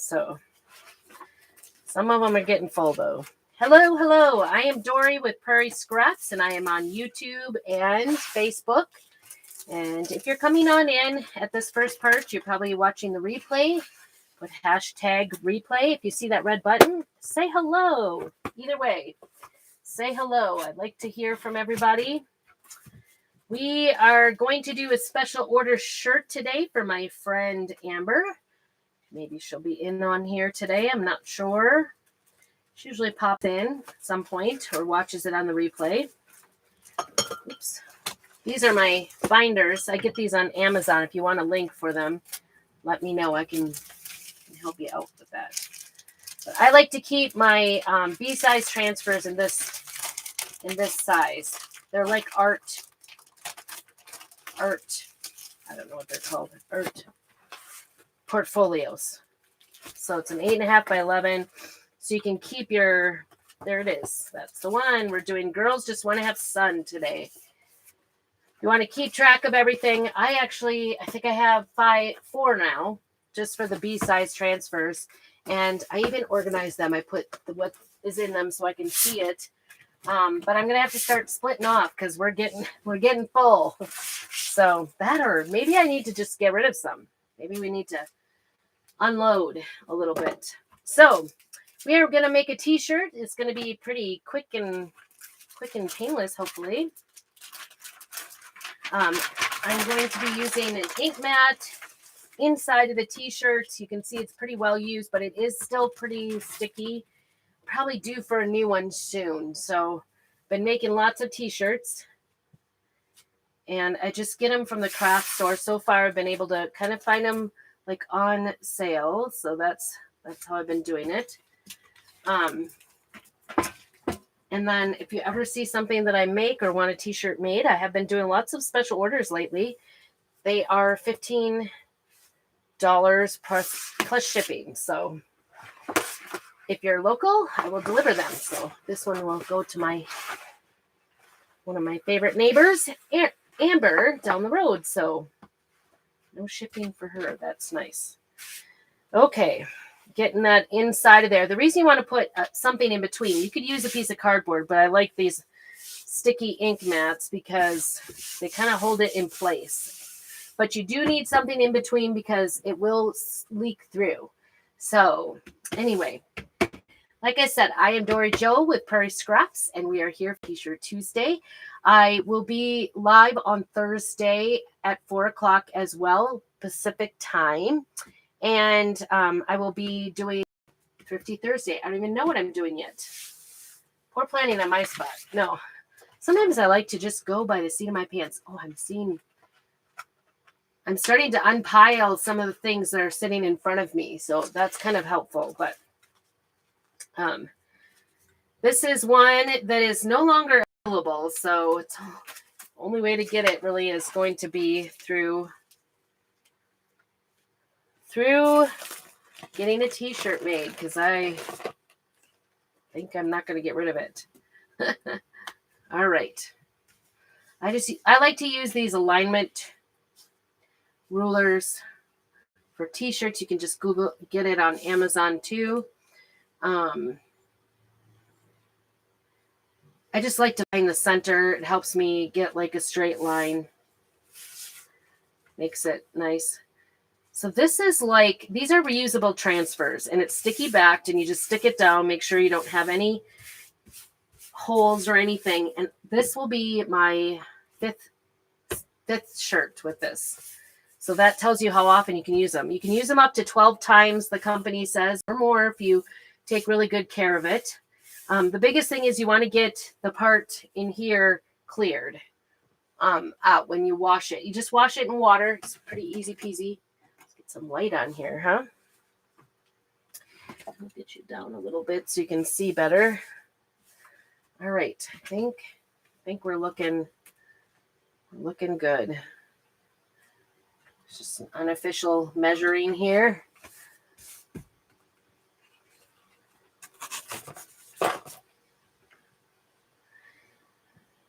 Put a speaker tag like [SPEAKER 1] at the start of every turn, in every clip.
[SPEAKER 1] So some of them are getting full though. Hello. I am Dory with Prairie Scraps, and I am on YouTube and Facebook. And if you're coming on in at this first part, you're probably watching the replay. Put hashtag replay. If you see that red button, say hello. Either way, say hello. I'd like to hear from everybody. We are going to do a special order shirt today for my friend Amber. Maybe she'll be in on here today. I'm not sure. She usually pops in at some point or watches it on the replay. Oops. These are my binders. I get these on Amazon. If you want a link for them, let me know. I can help you out with that. But I like to keep my B-size transfers in this size. They're like art. I don't know what they're called. Art portfolios. So it's an 8.5 by 11. So you can keep your, there it is. That's the one. We're doing Girls Just Want to Have Sun today. You want to keep track of everything. I think I have 4 now, just for the B-size transfers. And I even organized them. I put what is in them so I can see it. But I'm going to have to start splitting off because we're getting full. So that, or maybe I need to just get rid of some. Maybe we need to unload a little bit. So we are going to make a t-shirt. It's going to be pretty quick and painless, hopefully. I'm going to be using an ink mat inside of the t-shirt. You can see it's pretty well used, but it is still pretty sticky. Probably due for a new one soon. So been making lots of t-shirts. And I just get them from the craft store. So far, I've been able to kind of find them like on sale. So that's how I've been doing it. And then if you ever see something that I make or want a t-shirt made, I have been doing lots of special orders lately. They are $15 plus shipping. So if you're local, I will deliver them. So this one will go to one of my favorite neighbors, Amber, down the road. So no shipping for her. That's nice. Okay. Getting that inside of there. The reason you want to put something in between, you could use a piece of cardboard, but I like these sticky ink mats because they kind of hold it in place. But you do need something in between because it will leak through. So anyway, like I said, I am Dory Joe with Prairie Scraps, and we are here for T-Shirt Tuesday. I will be live on Thursday at 4 o'clock as well, Pacific time. And I will be doing Thrifty Thursday. I don't even know what I'm doing yet. Poor planning on my spot. No. Sometimes I like to just go by the seat of my pants. Oh, I'm starting to unpile some of the things that are sitting in front of me. So that's kind of helpful. But this is one that is no longer available. So it's the only way to get it really is going to be through getting a t-shirt made, because I think I'm not going to get rid of it. All right. I like to use these alignment rulers for t-shirts. You can just get it on Amazon too. I just like to find the center. It helps me get like a straight line. Makes it nice. So this is these are reusable transfers, and it's sticky backed, and you just stick it down, make sure you don't have any holes or anything. And this will be my fifth shirt with this. So that tells you how often you can use them. You can use them up to 12 times, the company says, or more if you take really good care of it. The biggest thing is you want to get the part in here cleared out when you wash it. You just wash it in water. It's pretty easy peasy. Some light on here, huh? I'll get you down a little bit so you can see better. All right, I think we're looking good. It's just an unofficial measuring here.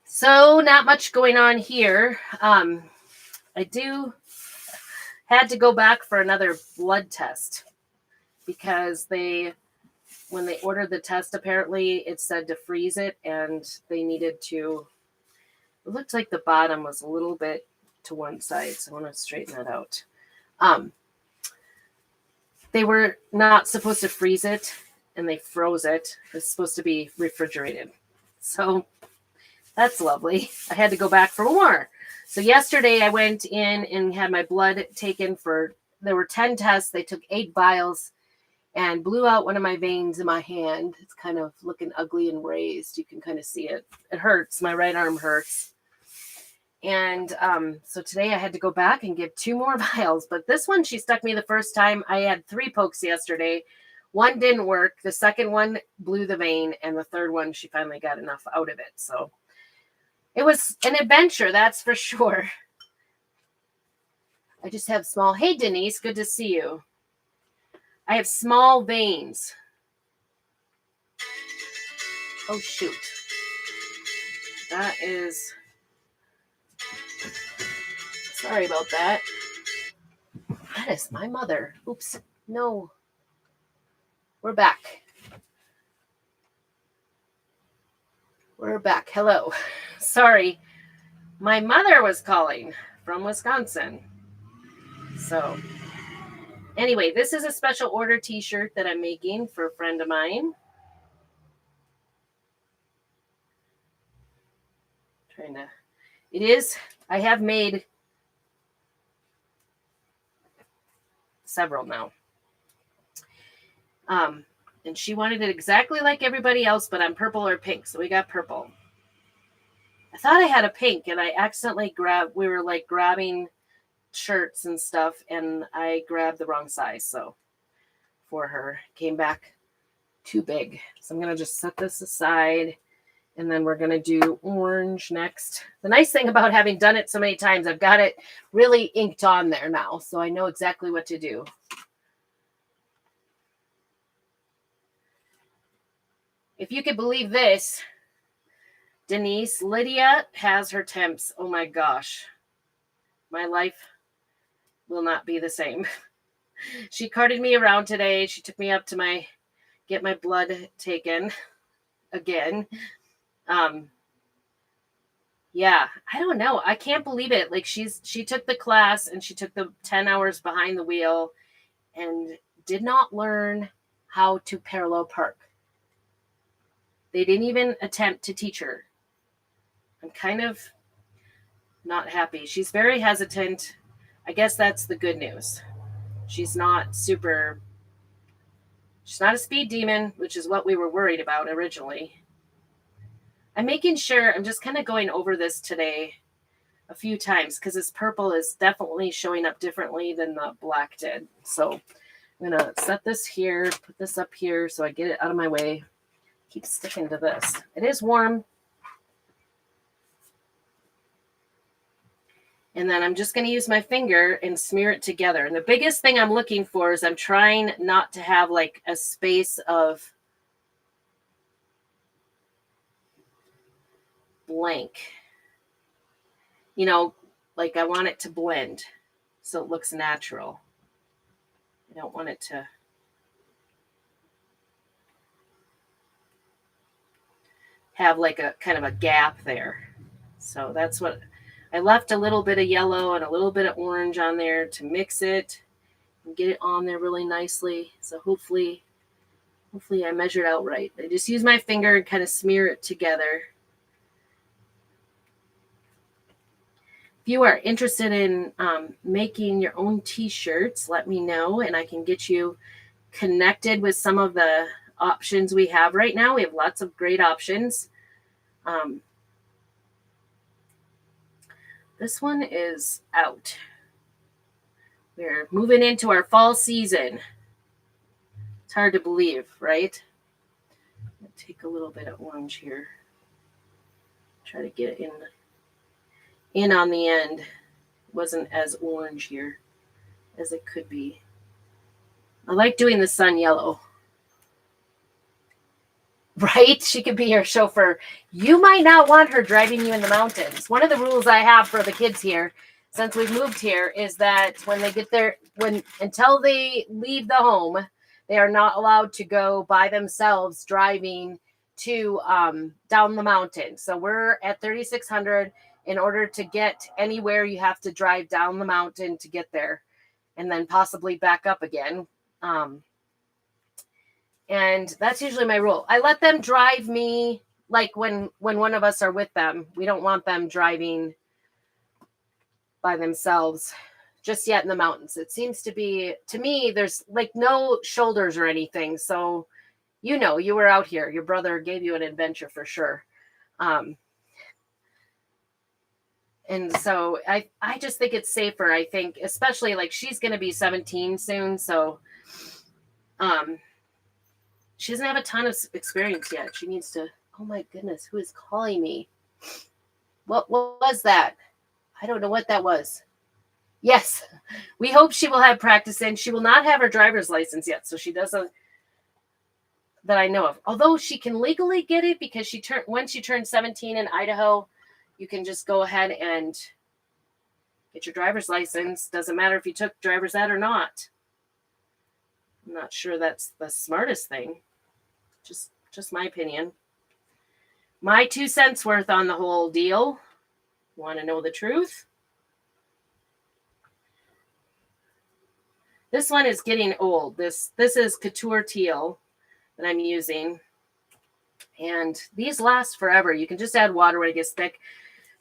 [SPEAKER 1] So not much going on here. I had to go back for another blood test because when they ordered the test, apparently it said to freeze it, and they needed to, it looked like the bottom was a little bit to one side, so I want to straighten that out. They were not supposed to freeze it, and they froze it. It's supposed to be refrigerated. So that's lovely. I had to go back for more. So yesterday I went in and had my blood taken there were 10 tests. They took 8 vials and blew out one of my veins in my hand. It's kind of looking ugly and raised. You can kind of see it. It hurts. My right arm hurts. And so today I had to go back and give 2 more vials. But this one, she stuck me the first time. I had 3 pokes yesterday. One didn't work. The second one blew the vein. And the third one, she finally got enough out of it. So it was an adventure, that's for sure. I just have small... Hey, Denise, good to see you. I have small veins. Oh, shoot. That is... Sorry about that. That is my mother. Oops. No. We're back. We're back. Hello. Sorry. My mother was calling from Wisconsin. So, anyway, this is a special order t-shirt that I'm making for a friend of mine. I have made several now. And she wanted it exactly like everybody else, but on purple or pink. So we got purple. I thought I had a pink, and I accidentally we were like grabbing shirts and stuff, and I grabbed the wrong size. So for her, came back too big. So I'm going to just set this aside, and then we're going to do orange next. The nice thing about having done it so many times, I've got it really inked on there now, so I know exactly what to do. If you could believe this, Denise, Lydia has her temps. Oh my gosh. My life will not be the same. She carted me around today. She took me up to get my blood taken again. Yeah, I don't know. I can't believe it. Like she took the class and she took the 10 hours behind the wheel and did not learn how to parallel park. They didn't even attempt to teach her. I'm kind of not happy. She's very hesitant. I guess that's the good news. She's not a speed demon, which is what we were worried about originally. I'm making sure, I'm just kind of going over this today a few times because this purple is definitely showing up differently than the black did. So I'm going to set this here, put this up here so I get it out of my way. Keep sticking to this. It is warm. And then I'm just going to use my finger and smear it together. And the biggest thing I'm looking for is I'm trying not to have like a space of blank. You know, like I want it to blend so it looks natural. I don't want it to have like a kind of a gap there. So that's what I left, a little bit of yellow and a little bit of orange on there to mix it and get it on there really nicely. So hopefully I measured out right. I just use my finger and kind of smear it together. If you are interested in making your own t-shirts, let me know and I can get you connected with some of the options we have right now. We have lots of great options. This one is out. We're moving into our fall season. It's hard to believe, right? I'll take a little bit of orange here. Try to get it in on the end. It wasn't as orange here as it could be. I like doing the sun yellow. Right? She could be your chauffeur. You might not want her driving you in the mountains. One of the rules I have for the kids here, since we've moved here, is that when they get there, until they leave the home, They are not allowed to go by themselves driving to down the mountain. So we're at 3,600. In order to get anywhere, you have to drive down the mountain to get there, and then possibly back up again. And that's usually my rule. I let them drive me, like when one of us are with them. We don't want them driving by themselves just yet in the mountains. It seems to be, to me, there's like no shoulders or anything. So, you know, you were out here. Your brother gave you an adventure for sure. And so I just think it's safer. I think, especially like she's going to be 17 soon. So she doesn't have a ton of experience yet. She needs to, oh my goodness, who is calling me? What was that? I don't know what that was. Yes, we hope she will have practice in. She will not have her driver's license yet. So she doesn't, that I know of. Although she can legally get it because when she turned 17 in Idaho, you can just go ahead and get your driver's license. Doesn't matter if you took driver's ed or not. I'm not sure that's the smartest thing. Just my opinion. My 2 cents worth on the whole deal. Want to know the truth? This one is getting old. This is Couture Teal that I'm using. And these last forever. You can just add water when it gets thick.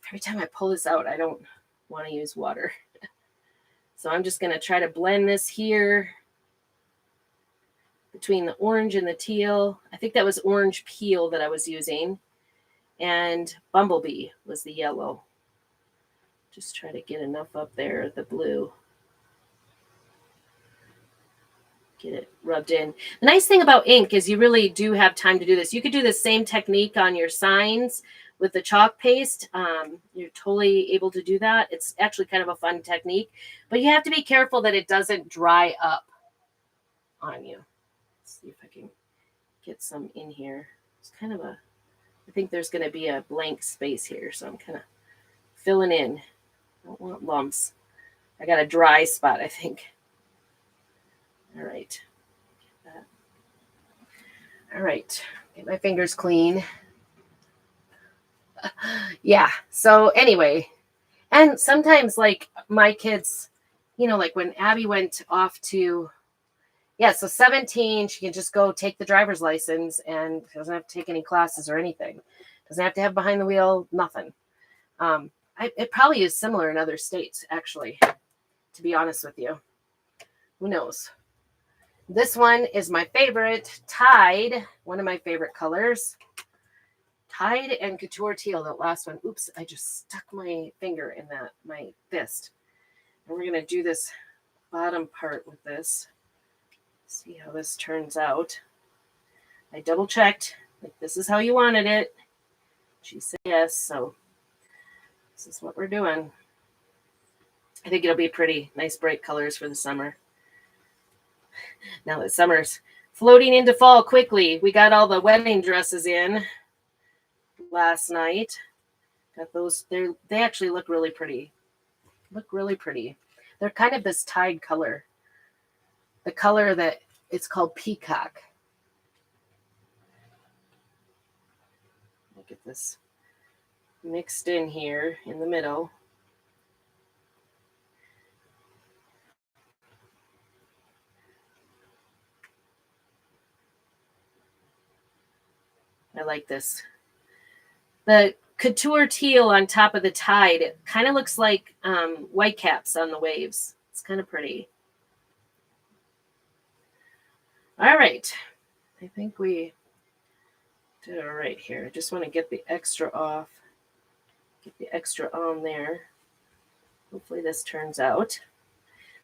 [SPEAKER 1] Every time I pull this out, I don't want to use water. So I'm just going to try to blend this here between the orange and the teal. I think that was orange peel that I was using. And Bumblebee was the yellow. Just try to get enough up there, the blue. Get it rubbed in. The nice thing about ink is you really do have time to do this. You could do the same technique on your signs with the chalk paste. You're totally able to do that. It's actually kind of a fun technique, but you have to be careful that it doesn't dry up on you. Let's see if I can get some in here. It's kind of I think there's going to be a blank space here, so I'm kind of filling in. I don't want lumps. I got a dry spot, I think. All right. All right. Get my fingers clean. Yeah. So anyway, and sometimes like my kids, like when Abby went off to, so 17, she can just go take the driver's license and doesn't have to take any classes or anything. Doesn't have to have behind the wheel, nothing. It probably is similar in other states, actually, to be honest with you. Who knows? This one is my favorite, Tide, one of my favorite colors. Tide and Couture Teal, that last one. Oops, I just stuck my finger in my fist. And we're going to do this bottom part with this. See how this turns out. I double checked. Like, this is how you wanted it. She said yes, so this is what we're doing. I think it'll be pretty. Nice bright colors for the summer. Now that summer's floating into fall quickly. We got all the wedding dresses in last night. Got those. They actually look really pretty. They're kind of this tide color. The color that it's called peacock. Look at this mixed in here in the middle. I like this. The Couture Teal on top of the Tide, it kind of looks like white caps on the waves. It's kind of pretty. All right. I think we did all right here. I just want to get the extra off. Get the extra on there. Hopefully this turns out.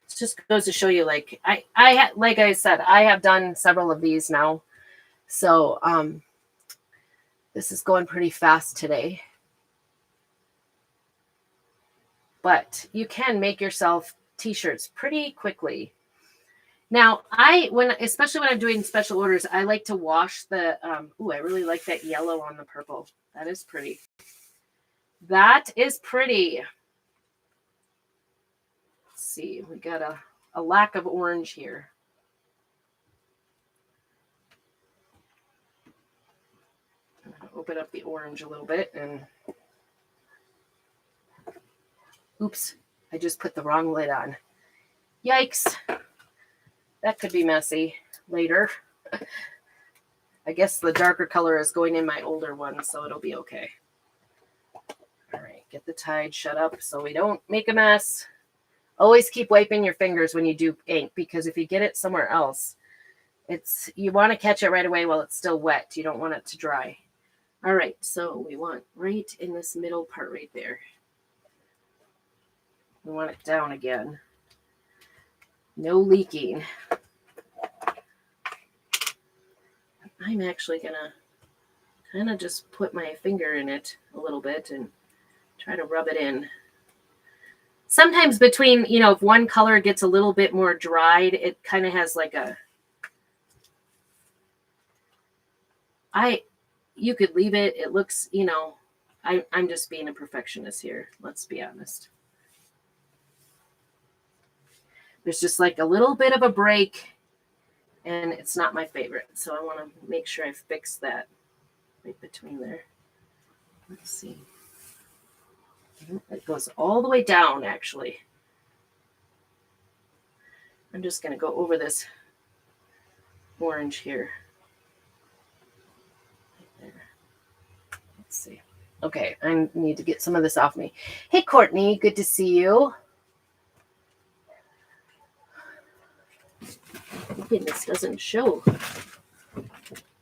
[SPEAKER 1] It just goes to show you, like like I said, I have done several of these now. So this is going pretty fast today. But you can make yourself t-shirts pretty quickly. Now, especially when I'm doing special orders, I like to wash the, I really like that yellow on the purple. That is pretty. That is pretty. Let's see, we got a lack of orange here. open up the orange a little bit and oops, I just put the wrong lid on. Yikes. That could be messy later. I guess the darker color is going in my older one, so it'll be okay. All right, get the tide shut up so we don't make a mess. Always keep wiping your fingers when you do ink, because if you get it somewhere else, you want to catch it right away while it's still wet. You don't want it to dry. All right, so we want right in this middle part right there. We want it down again. No leaking. I'm actually going to kind of just put my finger in it a little bit and try to rub it in. Sometimes between, if one color gets a little bit more dried, it kind of has like you could leave it. It looks, I'm just being a perfectionist here. Let's be honest. There's just like a little bit of a break, and it's not my favorite. So I want to make sure I fix that right between there. Let's see. It goes all the way down, actually. I'm just going to go over this orange here. Right there. Let's see. Okay, I need to get some of this off me. Hey, Courtney, good to see you. Goodness, doesn't show.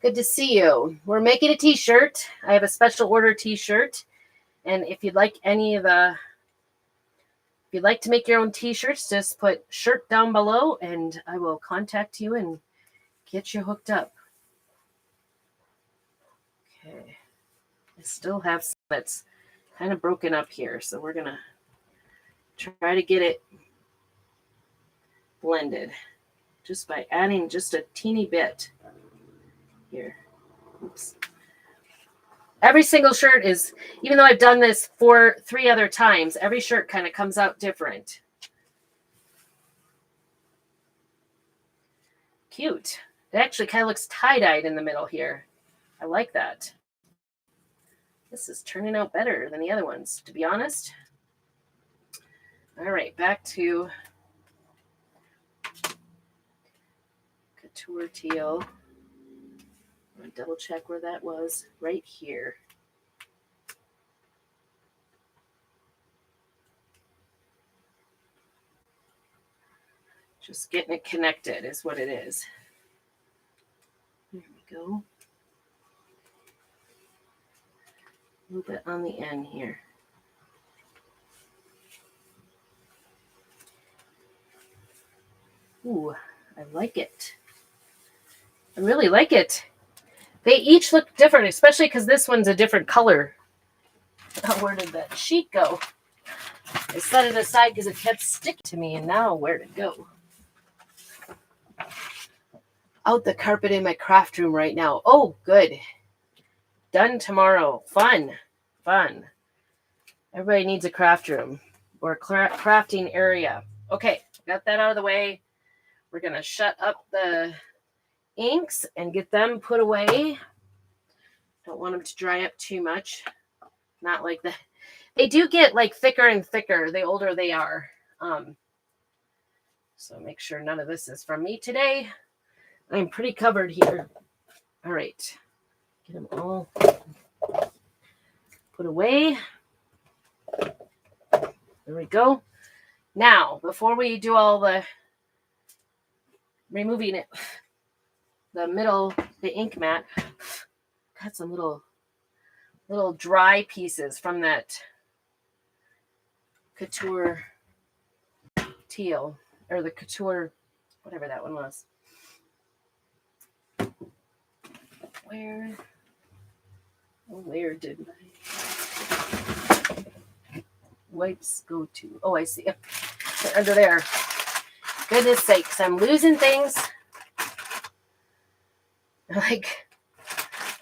[SPEAKER 1] Good to see you. We're making a t-shirt. I have a special order t-shirt. And if you'd like to make your own t-shirts, just put shirt down below and I will contact you and get you hooked up. Okay. I still have some that's kind of broken up here. So we're going to try to get it blended just by adding just a teeny bit here. Oops. Every single shirt is, even though I've done this 3 other times, every shirt kind of comes out different. Cute. It actually kind of looks tie-dyed in the middle here. I like that. This is turning out better than the other ones, to be honest. All right, back to Couture Teal. I'm going to double check where that was. Right here. Just getting it connected is what it is. There we go. A little bit on the end here. Ooh, I like it. I really like it. They each look different, especially because this one's a different color. Oh, where did that sheet go? I set it aside because it kept sticking to me, and now where'd it go? Out the carpet in my craft room right now. Oh, good. Done tomorrow. Fun. Everybody needs a craft room or crafting area. Okay, got that out of the way. We're going to shut up the inks and get them put away. Don't want them to dry up too much. Not like that. They do get like thicker and thicker the older they are. So make sure none of this is from me today. I'm pretty covered here. All right. Get them all put away. There we go. Now, before we do all the removing it, the ink mat, got some little dry pieces from that Couture Teal, or the Couture, whatever that one was. Where did my wipes go to? Oh, I see. They're under there. Goodness sakes, I'm losing things.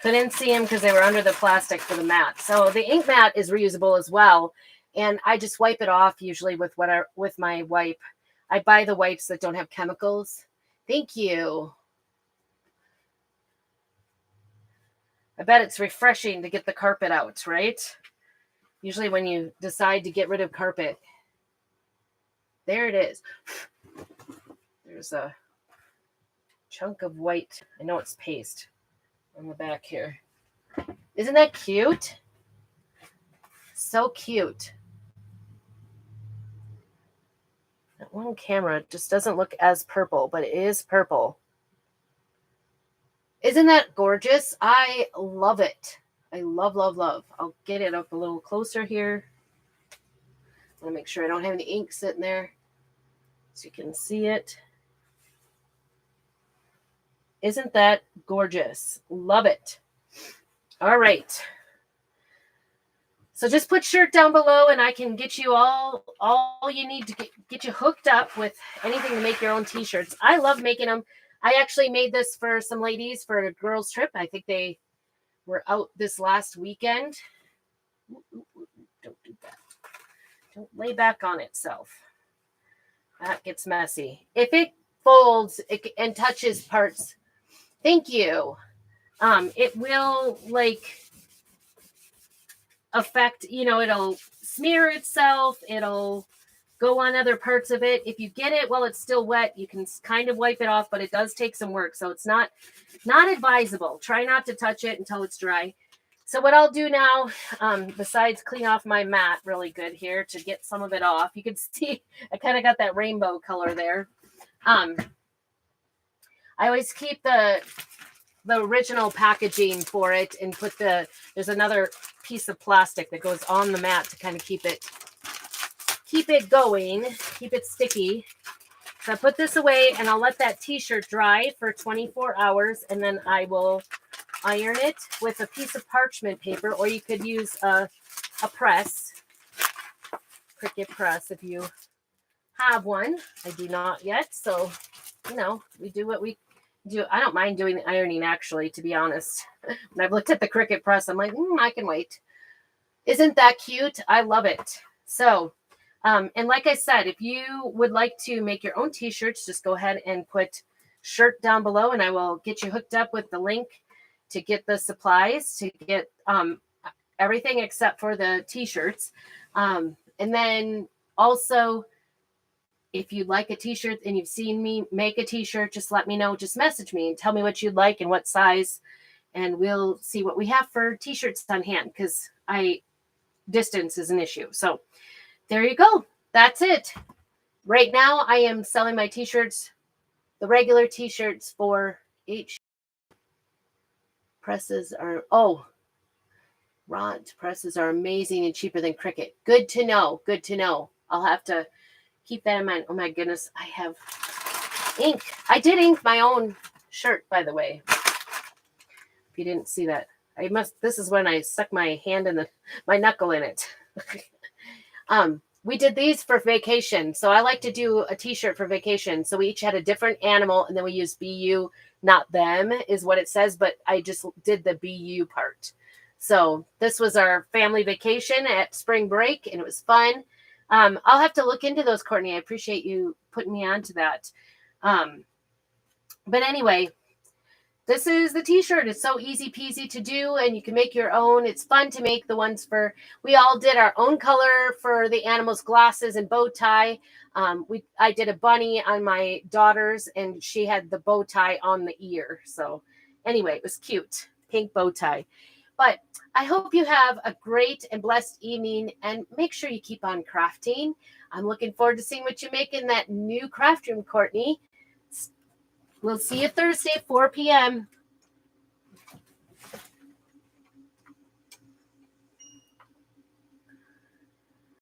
[SPEAKER 1] Couldn't see them because they were under the plastic for the mat. So the ink mat is reusable as well. And I just wipe it off usually with my wipe. I buy the wipes that don't have chemicals. Thank you. I bet it's refreshing to get the carpet out, right? Usually when you decide to get rid of carpet. There it is. There's a chunk of white. I know it's paste on the back here. Isn't that cute? So cute. That one camera just doesn't look as purple, but it is purple. Isn't that gorgeous? I love it. I love, love, love. I'll get it up a little closer here. I want to make sure I don't have any ink sitting there so you can see it. Isn't that gorgeous? Love it. All right. So just put shirt down below and I can get you all you need to get you hooked up with anything to make your own t-shirts. I love making them. I actually made this for some ladies for a girls trip. I think they were out this last weekend. Don't do that. Don't lay back on itself. That gets messy. If it folds and touches parts, thank you. It will affect, it'll smear itself. It'll go on other parts of it. If you get it while it's still wet, you can kind of wipe it off, but it does take some work. So it's not advisable. Try not to touch it until it's dry. So what I'll do now, besides clean off my mat really good here to get some of it off, you can see I kind of got that rainbow color there. I always keep the original packaging for it and there's another piece of plastic that goes on the mat to kind of keep it going, keep it sticky. So I put this away and I'll let that t-shirt dry for 24 hours and then I will iron it with a piece of parchment paper, or you could use a press, Cricut press if you have one. I do not yet, so we do what we do. I don't mind doing the ironing, actually, to be honest. When I've looked at the Cricut press, I'm like, I can wait. Isn't that cute? I love it. So, and like I said, if you would like to make your own t-shirts, just go ahead and put shirt down below and I will get you hooked up with the link to get the supplies, to get everything except for the t-shirts. And then also, if you'd like a t-shirt and you've seen me make a t-shirt, just let me know. Just message me and tell me what you'd like and what size. And we'll see what we have for t-shirts on hand, because distance is an issue. So there you go. That's it. Right now, I am selling my t-shirts, the regular t-shirts for each. Presses are, presses are amazing and cheaper than Cricut. Good to know. Good to know. I'll have to keep that in mind. Oh my goodness, I have ink. I did ink my own shirt, by the way. If you didn't see that, this is when I stuck my hand in my knuckle in it. We did these for vacation. So I like to do a t-shirt for vacation. So we each had a different animal and then we used BU, not them is what it says, but I just did the BU part. So this was our family vacation at spring break and it was fun. I'll have to look into those, Courtney. I appreciate you putting me on to that. But anyway, this is the t-shirt. It's so easy peasy to do and you can make your own. It's fun to make the ones we all did our own color for the animals' glasses and bow tie. I did a bunny on my daughter's and she had the bow tie on the ear. So anyway, it was cute. Pink bow tie. But I hope you have a great and blessed evening and make sure you keep on crafting. I'm looking forward to seeing what you make in that new craft room, Courtney. We'll see you Thursday, 4 p.m.